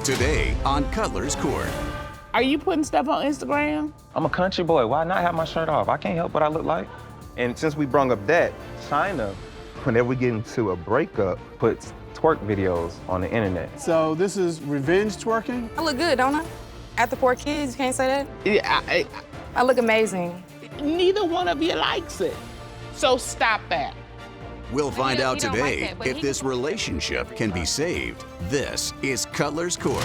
Today on Cutler's Court. Are you putting stuff on Instagram? I'm a country boy. Why not have my shirt off? I can't help what I look like. And since we brung up that, China, whenever we get into a breakup, puts twerk videos on the internet. So this is revenge twerking? I look good, don't I? After 4 kids, you can't say that? Yeah, I look amazing. neither one of you likes it. So stop that. We'll find out he don't like today that, but if he- this relationship can be saved. This is Cutler's Court.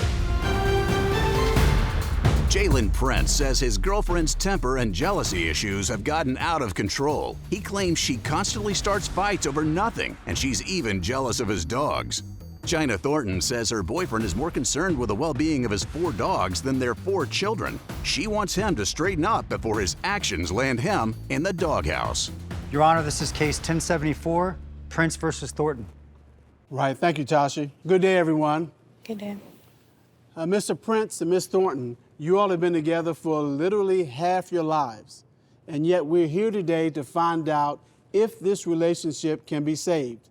Jalen Prince says his girlfriend's temper and jealousy issues have gotten out of control. He claims she constantly starts fights over nothing, and she's even jealous of his dogs. China Thornton says her boyfriend is more concerned with the well-being of his 4 dogs than their 4 children. She wants him to straighten up before his actions land him in the doghouse. Your Honor, this is case 1074, Prince versus Thornton. Right, thank you, Tashi. Good day, everyone. Good day. Mr. Prince and Miss Thornton, you all have been together for literally half your lives. And yet we're here today to find out if this relationship can be saved.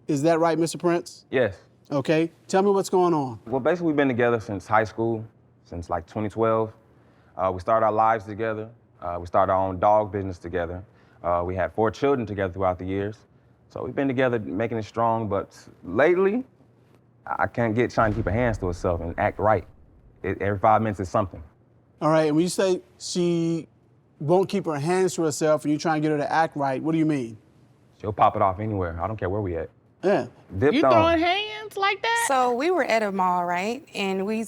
Is that right, Mr. Prince? Yes. Okay, tell me what's going on. Well, basically, we've been together since high school, since like 2012. We started our lives together. We started our own dog business together. We had 4 children together throughout the years. So we've been together making it strong, but lately, I can't get China to keep her hands to herself and act right. Every 5 minutes is something. All right, and when you say she won't keep her hands to herself and you try and get her to act right, what do you mean? She'll pop it off anywhere. I don't care where we at. Yeah. Dipped You on. throwing hands like that? So we were at a mall, right? And we,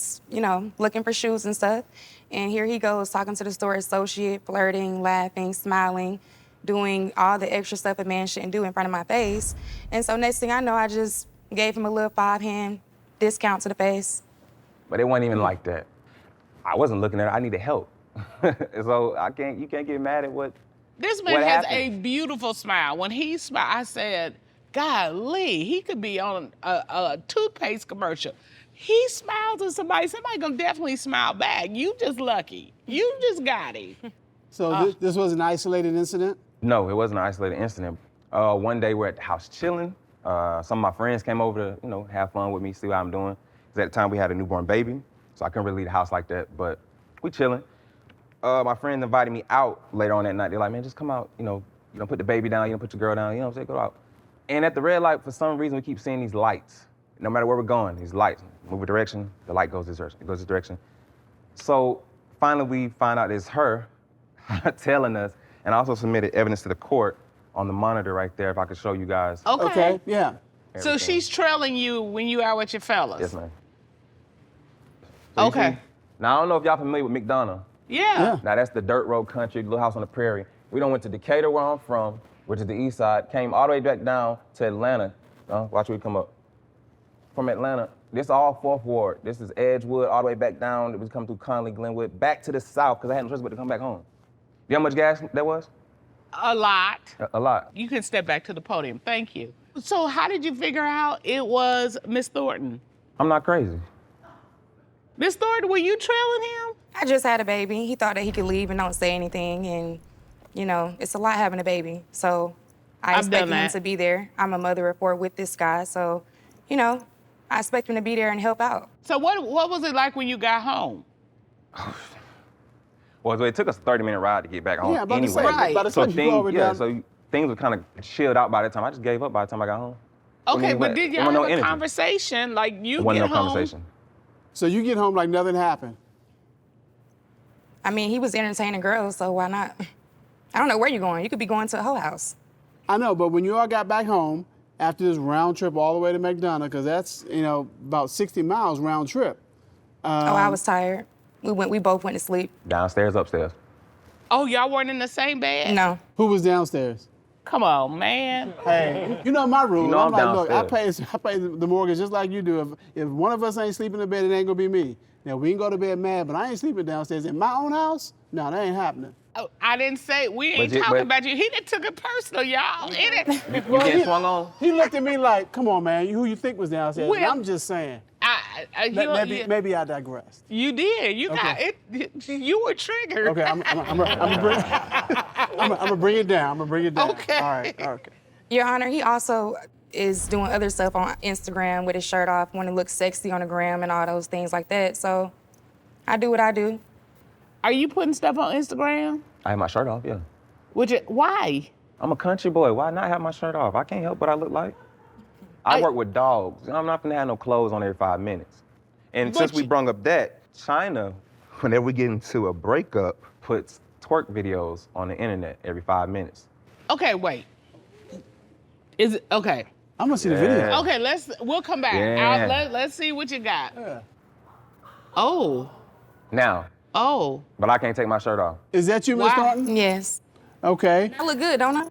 looking for shoes and stuff. And here he goes talking to the store associate, flirting, laughing, smiling, doing all the extra stuff a man shouldn't do in front of my face. And so next thing I know, I just gave him a little 5-hand discount to the face. But it wasn't even like that. I wasn't looking at her. I needed help. So you can't get mad at what. This man What has happened? a beautiful smile. When he smiled, I said, golly, he could be on a toothpaste commercial. He smiles at somebody gonna definitely smile back. You just lucky. You just got him. So this was an isolated incident? No, it wasn't an isolated incident. One day we're at the house chilling. Some of my friends came over to, have fun with me, see what I'm doing. Because at the time we had a newborn baby, so I couldn't really leave the house like that, but we chilling. My friends invited me out later on that night. They're like, man, just come out, put the baby down, put your girl down, go out. And at the red light, for some reason, we keep seeing these lights. No matter where we're going, these lights move a direction, the light goes this direction, it goes this direction. So finally we find out it's her telling us, and I also submitted evidence to the court on the monitor right there, if I could show you guys. Okay. Yeah. So everything. she's trailing you when you out with your fellas? Yes, ma'am. So you Okay. see? Now, I don't know if y'all familiar with McDonough. Yeah. Now, that's the dirt road country, little house on the prairie. We done went to Decatur, where I'm from, which is the east side, came all the way back down to Atlanta. Watch where we come up. From Atlanta, this is all 4th Ward. This is Edgewood, all the way back down. It was coming through Conley, Glenwood, back to the south, because I had no choice but to come back home. You know how much gas that was? A lot. A lot. You can step back to the podium. Thank you. So how did you figure out it was Miss Thornton? I'm not crazy. Miss Thornton, were you trailing him? I just had a baby. He thought that he could leave and don't say anything. And, it's a lot having a baby. So I I've expect done him that. to be there. I'm a mother of 4 with this guy. So, I expect him to be there and help out. So what was it like when you got home? Well, so it took us a 30-minute ride to get back home Yeah, about to anyway. say, Right. by the So time you go over down. things were kind of chilled out by the time. I just gave up by the time I got home. Okay, but it did wasn't y'all no have a energy. conversation? Like you It wasn't get no home? conversation. So you get home like nothing happened. I mean, he was entertaining girls, so why not? I don't know where you're going. You could be going to a whole house. I know, but when you all got back home after this round trip all the way to McDonough, because that's, about 60 miles round trip. I was tired. We both went to sleep. Downstairs, upstairs. Oh, y'all weren't in the same bed? No. Who was downstairs? Come on, man. Hey, you know my rule. You know I'm I'm like, look, downstairs. I pay the mortgage just like you do. If one of us ain't sleeping in bed, it ain't gonna be me. Now we can go to bed mad, but I ain't sleeping downstairs in my own house. No, that ain't happening. Oh, I didn't say, we ain't But talking about you. He done took it personal, y'all. You getting swung on? He looked at me like, "Come on, man, who you think was downstairs?" And Well, I'm just saying. Maybe I digressed. you did. You got Okay. it. You were triggered. Okay, I'm gonna bring it down. I'm gonna bring it down. Okay. All right. Okay. Your Honor, he also is doing other stuff on Instagram with his shirt off, want to look sexy on the gram and all those things like that. So I do what I do. Are you putting stuff on Instagram? I have my shirt off, yeah. Why? I'm a country boy. Why not have my shirt off? I can't help what I look like. I work with dogs. I'm not gonna have no clothes on every 5 minutes. And since we brung up that, China, whenever we get into a breakup, puts twerk videos on the internet every 5 minutes. Okay, wait. Is it okay? I'm gonna see the video. Yeah. Okay, we'll come back. Yeah. Let's see what you got. Yeah. Oh. Now, but I can't take my shirt off. Is that you, Ms. Wow. Thornton? Yes. Okay. I look good, don't I?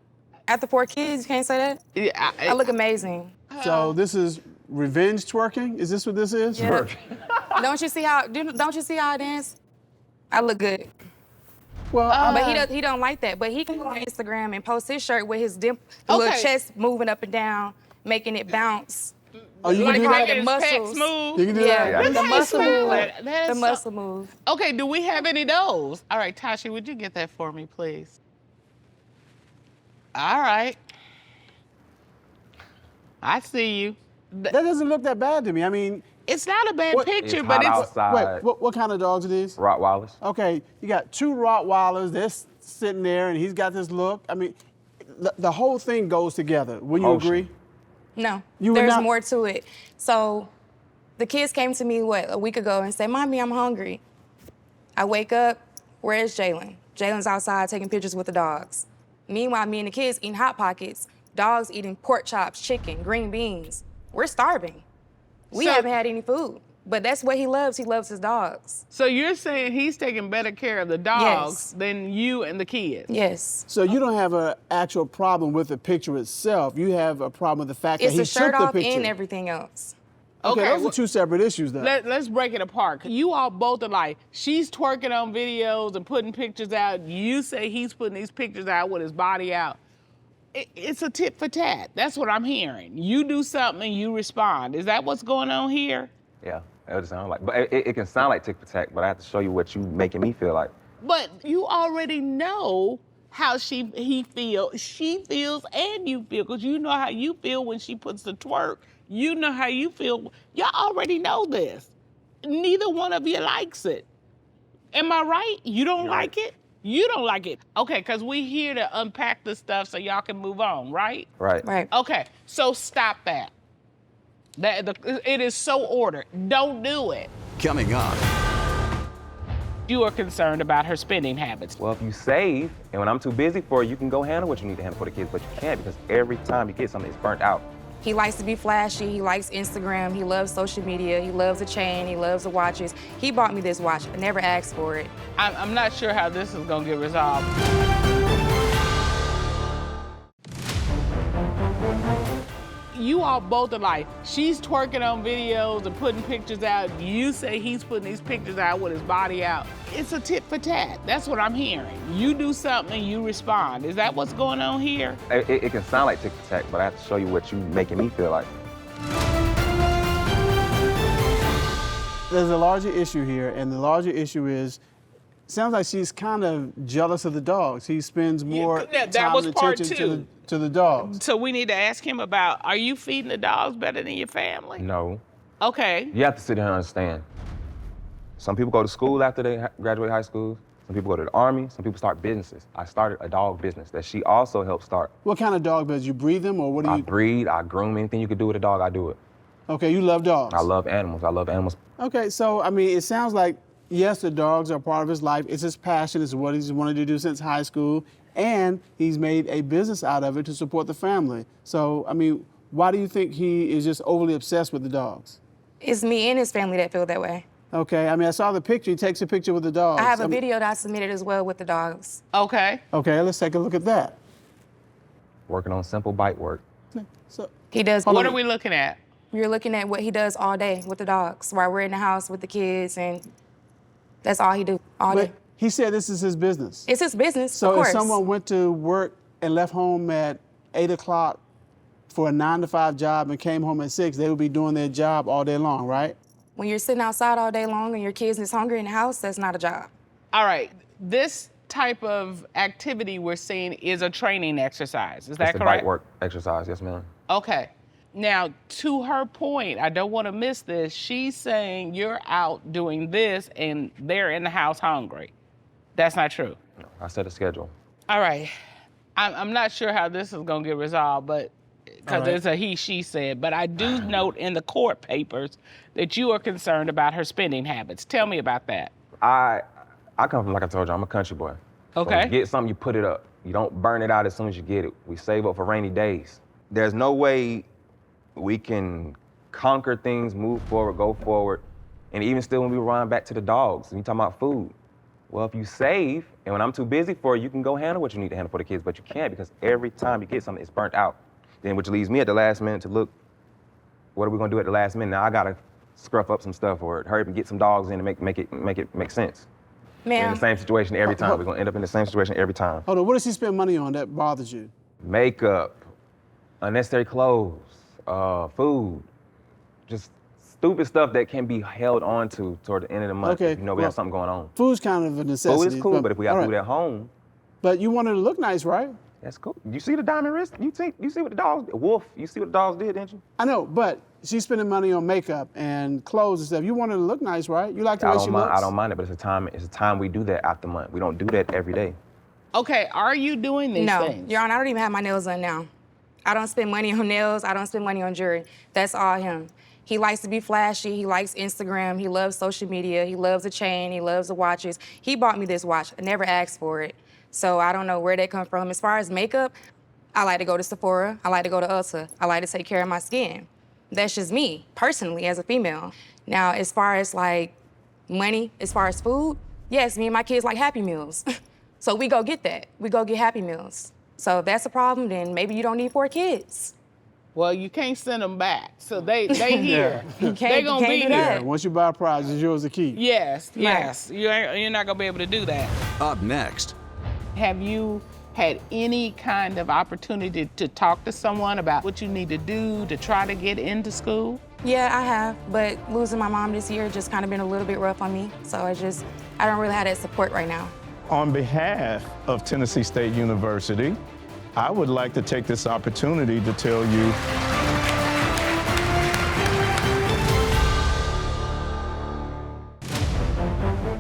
After 4 kids, you can't say that? Yeah, I look amazing. So this is revenge twerking? Is this what this is? Yeah. Don't you see how I dance? I look good. Well, But he don't like that. But he can go on Instagram and post his shirt with his little chest moving up and down, making it bounce. oh, you can do making that? his muscles. pecs move. You can do Yeah, that? the muscle move. That The is muscle move. Okay, do we have any of those? All right, Tasha, would you get that for me, please? All right. I see you. That doesn't look that bad to me. I mean, It's not a bad What- picture, It's but hot it's outside. wait, what kind of dogs are these? Rottweilers. Okay, you got 2 Rottweilers. They're sitting there, and he's got this look. I mean, the whole thing goes together. Wouldn't you Ocean. agree? No, You would there's not- more to it. So the kids came to me, a week ago and said, Mommy, I'm hungry. I wake up, where's Jalen? Jalen's outside taking pictures with the dogs. Meanwhile, me and the kids eating Hot Pockets, dogs eating pork chops, chicken, green beans. We're starving. We So- haven't had any food. But that's what he loves. He loves his dogs. so you're saying he's taking better care of the dogs Yes. than you and the kids. Yes. So you don't have an actual problem with the picture itself. You have a problem with the fact It's that he the shirt took the off picture. and everything else. Okay, those well, are 2 separate issues, though. Let's break it apart. You all both are like, she's twerking on videos and putting pictures out. You say he's putting these pictures out with his body out. It's a tit for tat. That's what I'm hearing. You do something and you respond. Is that what's going on here? Yeah, that would sound like. But it can sound like tick for tack, but I have to show you what you making me feel like. But you already know how he feels. She feels and you feel, because you know how you feel when she puts the twerk. You know how you feel. Y'all already know this. Neither one of you likes it. Am I right? You don't like it? You don't like it. Okay, because we here to unpack the stuff so y'all can move on, right? Right. Right. Okay, so stop that. It is so ordered. Don't do it. Coming up, You are concerned about her spending habits. Well, if you save, and when I'm too busy for it, you can go handle what you need to handle for the kids, but you can't because every time you get something, it's burnt out. He likes to be flashy. He likes Instagram. He loves social media. He loves the chain. He loves the watches. He bought me this watch. I never asked for it. I'm not sure how this is gonna get resolved. You all both are like, she's twerking on videos and putting pictures out. You say he's putting these pictures out with his body out. It's a tit for tat. That's what I'm hearing. You do something and you respond. Is that what's going on here? It can sound like tick for tack, but I have to show you what you making me feel like. There's a larger issue here, and the larger issue is, sounds like she's kind of jealous of the dogs. He spends more that time was and part attention 2. to the dogs. So we need to ask him about, are you feeding the dogs better than your family? No. Okay. You have to sit here and understand. Some people go to school after they graduate high school. Some people go to the Army. Some people start businesses. I started a dog business that she also helped start. What kind of dog does you breed them, or what do I you? breed, I groom, anything you could do with a dog, I do it. Okay, you love dogs. I love animals. I love animals. Okay, so I mean, it sounds like yes, the dogs are part of his life. It's his passion. It's what he's wanted to do since high school, and he's made a business out of it to support the family. So I mean, why do you think he is just overly obsessed with the dogs? It's me and his family that feel that way. Okay, I mean, I saw the picture. He takes a picture with the dogs. I have a mean- video that I submitted as well with the dogs. Okay. Okay, let's take a look at that. Working on simple bite work. So, He does. What are we looking at? You're looking at what he does all day with the dogs while we're in the house with the kids, and that's all he do all but day. he said this is his business. It's his business, So of course. if someone went to work and left home at 8 o'clock for a 9-to-5 job and came home at 6, they would be doing their job all day long, right? When you're sitting outside all day long and your kids is hungry in the house, that's not a job. All right. This type of activity we're seeing is a training exercise. Is that It's a correct? bite work exercise, yes, ma'am. Okay. Now, to her point, I don't want to miss this. She's saying you're out doing this and they're in the house hungry. That's not true. I set a schedule. All right. I'm not sure how this is going to get resolved, but because it's a he, she said. But I do note in the court papers that you are concerned about her spending habits. Tell me about that. I come from, like I told you, I'm a country boy. Okay. So you get something, you put it up. You don't burn it out as soon as you get it. We save up for rainy days. There's no way we can conquer things, move forward, go forward, and even still when we run back to the dogs, and you talking about food. Well, if you save, and when I'm too busy for you can go handle what you need to handle for the kids, but you can't because every time you get something, it's burnt out. Then which leaves me at the last minute to look, what are we gonna do at the last minute? Now I gotta scruff up some stuff or hurry up and get some dogs in to make it make sense. We're in Ma'am, the same situation every time. We're gonna end up in the same situation every time. Hold on, what does he spend money on that bothers you? Makeup, unnecessary clothes, food, just stupid stuff that can be held on to toward the end of the month. Okay, If you know we have something going on. Food's kind of a necessity. Food is cool, but if we got all food right. at home, But you want her to look nice, right? that's cool. You see the diamond wrist? You see what the dogs did? Wolf, you see what the dogs did, didn't you? I know, but she's spending money on makeup and clothes and stuff. You want her to look nice, right? You like the way she looks? I don't mind it, but it's a time we do that after month. We don't do that every day. Okay, are you doing these no, things? Your Honor, I don't even have my nails done now. I don't spend money on nails. I don't spend money on jewelry. That's all him. He likes to be flashy. He likes Instagram. He loves social media. He loves a chain. He loves the watches. He bought me this watch. I never asked for it. So I don't know where that come from. As far as makeup, I like to go to Sephora. I like to go to Ulta. I like to take care of my skin. That's just me, personally, as a female. Now, as far as like money, as far as food, yes, me and my kids like Happy Meals. So we go get that. We go get Happy Meals. So if that's a problem, then maybe you don't need 4 kids. Well, you can't send them back. So they here. You can't- They gonna you can't be do here. that. Once you buy a prize, it's yours to keep. Yes. You're not gonna be able to do that. Up next, Have you had any kind of opportunity to talk to someone about what you need to do to try to get into school? Yeah, I have, but losing my mom this year just kind of been a little bit rough on me. So I don't really have that support right now. On behalf of Tennessee State University, I would like to take this opportunity to tell you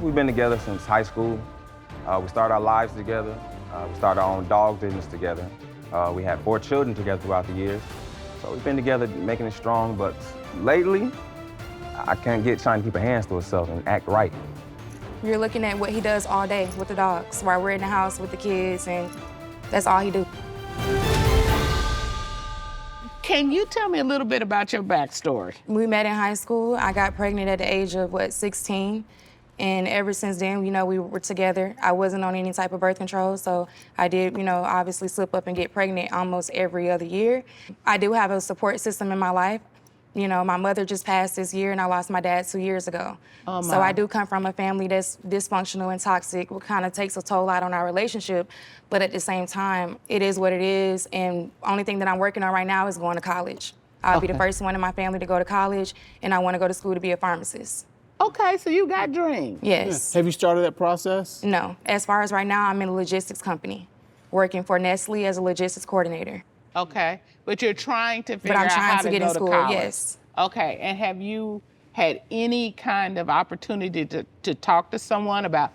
We've been together since high school. We started our lives together. We started our own dog business together. We had 4 children together throughout the years. So we've been together making it strong, but lately, I can't get trying to keep her hands to herself and act right. You're looking at what he does all day with the dogs, while we're in the house with the kids, and that's all he do. Can you tell me a little bit about your backstory? We met in high school. I got pregnant at the age of, 16? And ever since then, we were together. I wasn't on any type of birth control, so I did, obviously slip up and get pregnant almost every other year. I do have a support system in my life. My mother just passed this year, and I lost my dad 2 years ago. Oh, so I do come from a family that's dysfunctional and toxic, what kind of takes a toll out on our relationship. But at the same time, it is what it is, and only thing that I'm working on right now is going to college. I'll be the first one in my family to go to college, and I want to go to school to be a pharmacist. Okay, so you got dreams. Yes. Have you started that process? No. As far as right now, I'm in a logistics company, working for Nestle as a logistics coordinator. Okay, but you're trying to figure But I'm out trying how to get go in school, to college. yes. Okay, and have you had any kind of opportunity to talk to someone about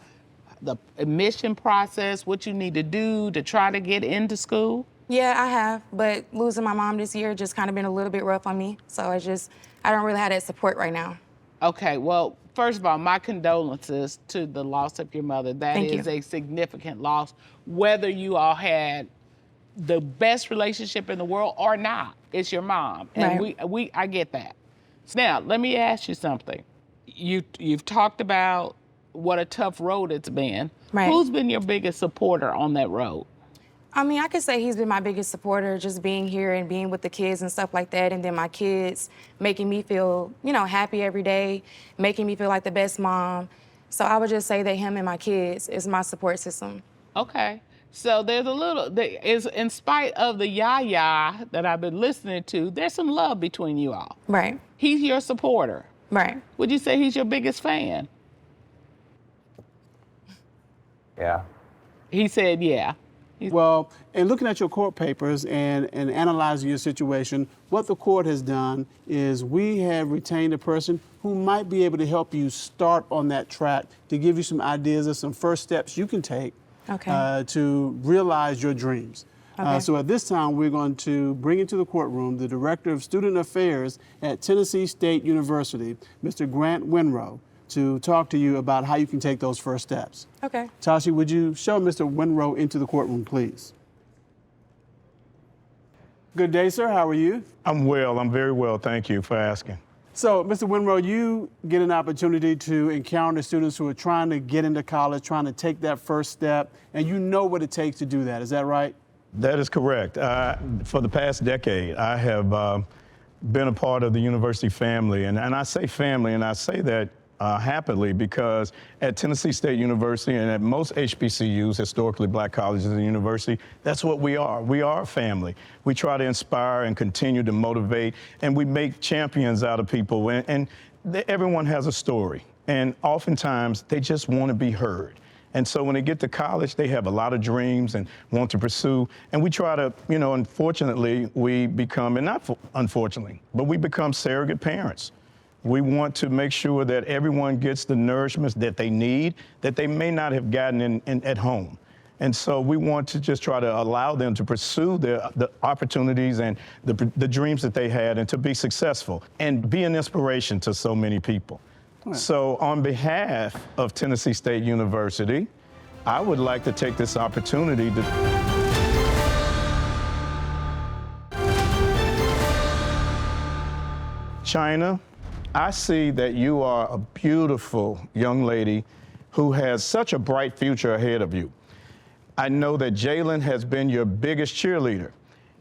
the admission process, what you need to do to try to get into school? Yeah, I have, but losing my mom this year just kind of been a little bit rough on me. So I don't really have that support right now. Okay, well, first of all, my condolences to the loss of your mother. That Thank is you. a significant loss, whether you all had the best relationship in the world or not. It's your mom, and Right. I get that. Now, let me ask you something. You've talked about what a tough road it's been. Right. Who's been your biggest supporter on that road? I could say he's been my biggest supporter, just being here and being with the kids and stuff like that. And then my kids making me feel, happy every day, making me feel like the best mom. So I would just say that him and my kids is my support system. Okay. So there's in spite of the yah-yah that I've been listening to, there's some love between you all. Right. He's your supporter. Right. Would you say he's your biggest fan? Yeah. He said, yeah. Well, in looking at your court papers and analyzing your situation, what the court has done is we have retained a person who might be able to help you start on that track to give you some ideas of some first steps you can take to realize your dreams. Okay. So at this time, we're going to bring into the courtroom the Director of Student Affairs at Tennessee State University, Mr. Grant Winrow, to talk to you about how you can take those first steps. Okay. Tashi, would you show Mr. Winrow into the courtroom, please? Good day, sir. How are you? I'm well. I'm very well. Thank you for asking. So, Mr. Winrow, you get an opportunity to encounter students who are trying to get into college, trying to take that first step, and you know what it takes to do that. Is that right? That is correct. For the past decade, I have been a part of the university family. And I say family, and I say that happily because at Tennessee State University and at most HBCUs, historically black colleges and university, that's what we are. We are a family. We try to inspire and continue to motivate, and we make champions out of people. And everyone has a story. And oftentimes, they just want to be heard. And so when they get to college, they have a lot of dreams and want to pursue. And we try to, unfortunately, we become, and not unfortunately, but we become surrogate parents. We want to make sure that everyone gets the nourishment that they need, that they may not have gotten at home. And so we want to just try to allow them to pursue the opportunities and the dreams that they had and to be successful and be an inspiration to so many people. Right. So on behalf of Tennessee State University, I would like to take this opportunity to China, I see that you are a beautiful young lady who has such a bright future ahead of you. I know that Jalen has been your biggest cheerleader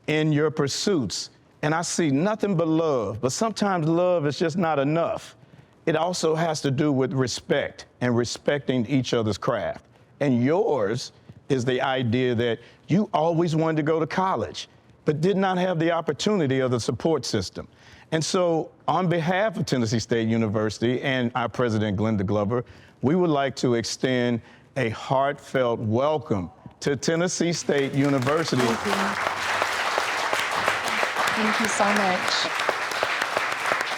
in your pursuits, and I see nothing but love, but sometimes love is just not enough. It also has to do with respect and respecting each other's craft. And yours is the idea that you always wanted to go to college, but did not have the opportunity of the support system. And so on behalf of Tennessee State University and our president, Glenda Glover, we would like to extend a heartfelt welcome to Tennessee State University. Thank you. Thank you so much.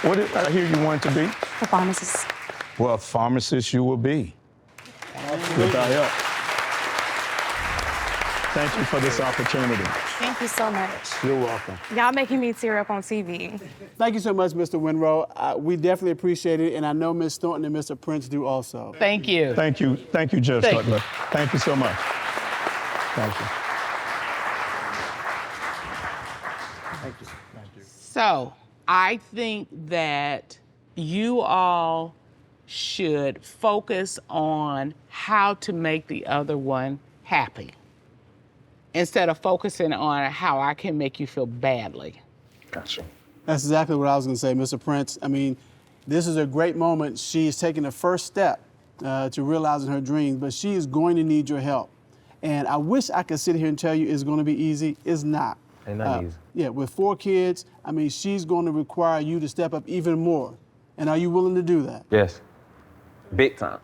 What did I hear you want to be? A pharmacist. Well, a pharmacist you will be. With our help. Thank you for this opportunity. Thank you so much. You're welcome. Y'all making me tear up on TV. Thank you so much, Mr. Winrow. We definitely appreciate it, and I know Ms. Thornton and Mr. Prince do also. Thank you. Thank you, Judge Cutler. Thank you so much. Thank you. Thank you. So I think that you all should focus on how to make the other one happy instead of focusing on how I can make you feel badly. Gotcha. That's exactly what I was going to say, Mr. Prince. I mean, this is a great moment. She's taking the first step to realizing her dreams, but she is going to need your help. And I wish I could sit here and tell you it's going to be easy. It's not. Ain't nothing easy. Yeah, with 4 kids, I mean, she's going to require you to step up even more. And are you willing to do that? Yes. Big time.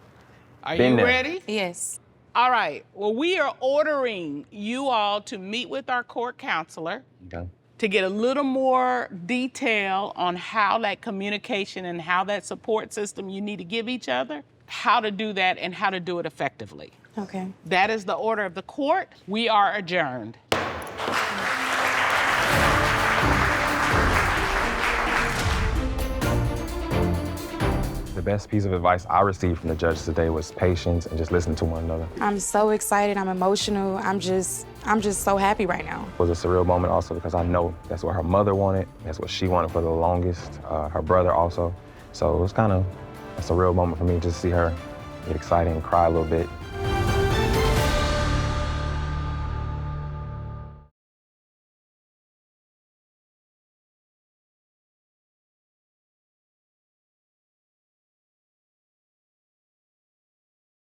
Are Been you there. ready? Yes. All right. Well, we are ordering you all to meet with our court counselor Okay. to get a little more detail on how that communication and how that support system you need to give each other, how to do that and how to do it effectively. Okay. That is the order of the court. We are adjourned. The best piece of advice I received from the judge today was patience and just listening to one another. I'm so excited. I'm emotional. I'm just so happy right now. It was a surreal moment also because I know that's what her mother wanted. That's what she wanted for the longest. Her brother also. So it was kind of a surreal moment for me just to see her get excited and cry a little bit.